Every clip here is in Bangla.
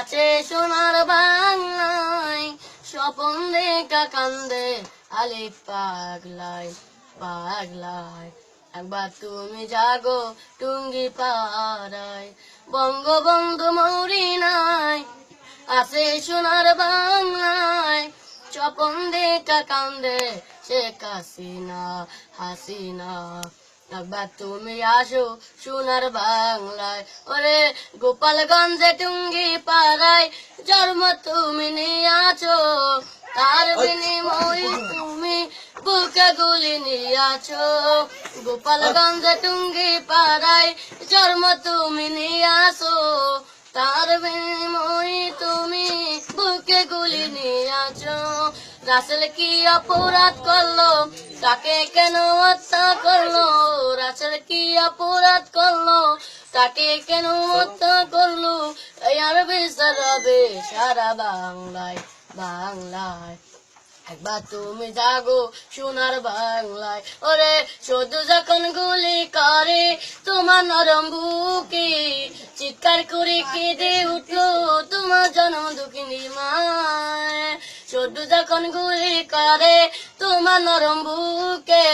আছে সোনার বাংলায়, স্বপন দেখা কান্দে আলিফ পাগলায় পাগলায়। একবার তুমি জাগো টুঙ্গি পাড়ায়, বঙ্গবন্ধু মরিনায় আছে সোনার বাংলায়, স্বপন দেখা কান্দে শেখ হাসিনা হাসিনা। একবার তুমি আসো সোনার বাংলায়, ওরে গোপালগঞ্জে টুঙ্গি পাড়ায় জন্ম তুমি নিয়ে আছো, তার বিনিময়ে তুমি বুকে গুলি নিয়ে আছো। গোপালগঞ্জে টুঙ্গি পাড়ায় জন্ম তুমি নিয়ে আসো, তার বিনিময়ে তুমি বুকে গুলি নিয়ে আছো। রাসেল কি অপরাধ করলো, তাকে কেন হত্যা করলো? রাসেল কি অপরাধ করলো, তাকে কেন হত্যা করলো? আর বিচার হবে সারা বাংলায় বাংলায়। একবার তুমি জাগো সোনার বাংলায়, ওরে শুধু যখন গুলি করে তোমার নরম বুকে, চিৎকার করে কেঁদে উঠলো তোমার জন্ম দুঃখিনী মায়। শুধু যখন গুলি করে তোমার নরম বুকে,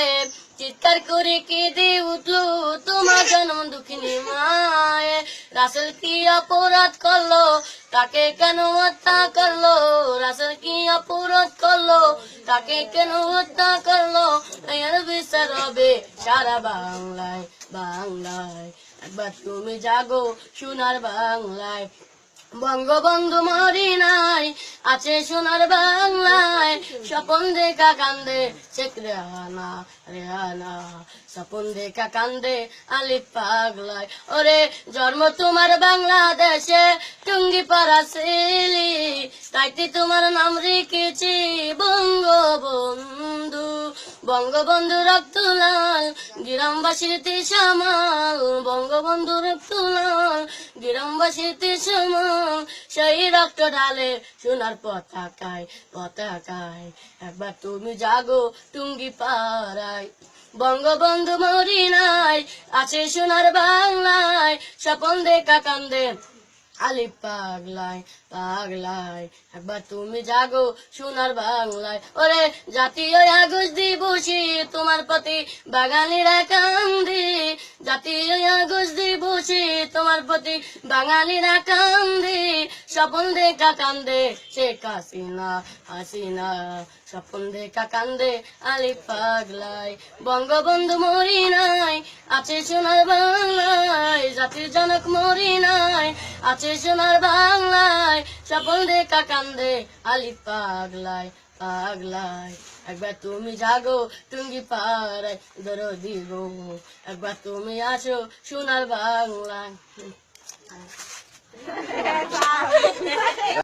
চিৎকার করে কেঁদে উঠলো তোমার জন্ম দুঃখিনী মায়। রাসেল কি অপরাধ করলো, তাকে কেন হত্যা করলো? রাসেল কি অপরাধ করলো, তাকে কেন হত্যা করলো? এর বিচার হবে সারা বাংলায় বাংলায়। একবার তুমি জাগো সোনার বাংলায়, বঙ্গবন্ধু মরিনায় আছে সোনার বাংলায়, স্বপন দেখা কান্দে শেখ রেহানা রেহানা। স্বপন দেখা কান্দে আলিফ পাগলায়, ওরে জন্ম তোমার বাংলাদেশে টুঙ্গি পাড়া ছেলে, তাইতে তোমার নাম রেখেছি বঙ্গবন্ধু। বঙ্গবন্ধু রক্ত লাল গ্রামবাসীর তিসামাল, বঙ্গবন্ধু রক্ত লাল গ্রামবাসীর তিসামাল। সেই রক্ত ঢালে সোনার পতাকায় পতাকায়। একবার তুমি জাগো টুঙ্গি পাড়ায়, বঙ্গবন্ধু মরিনায় আছে সোনার বাংলায়, স্বপন দেখা কান্দে আলিফ পাগলায় পাগলায়। একবার তুমি জাগো সোনার বাংলায়, ওরে জাতীয় আগস্ট দিবসে তোমার প্রতি বাঙালিরা কান্দে, জাতীয় আগস্ট দিবসে তোমার প্রতি বাঙালিরা কান্দে। স্বপন দেখা কান্দে শেখ হাসিনা হাসিনা, স্বপন দেখা কান্দে আলিফ পাগলায়। বঙ্গবন্ধু মরিনায় আছে সোনার বাংলায়, জাতির জনক মরিনায় আছে সোনার বাংলায়, স্বপন দেখা কান্দে আলিফ পাগলায় পাগলায়। একবার তুমি জাগো টুঙ্গি পাড়ায় দরদি গো, একবার তুমি আসো সোনার বাংলায়।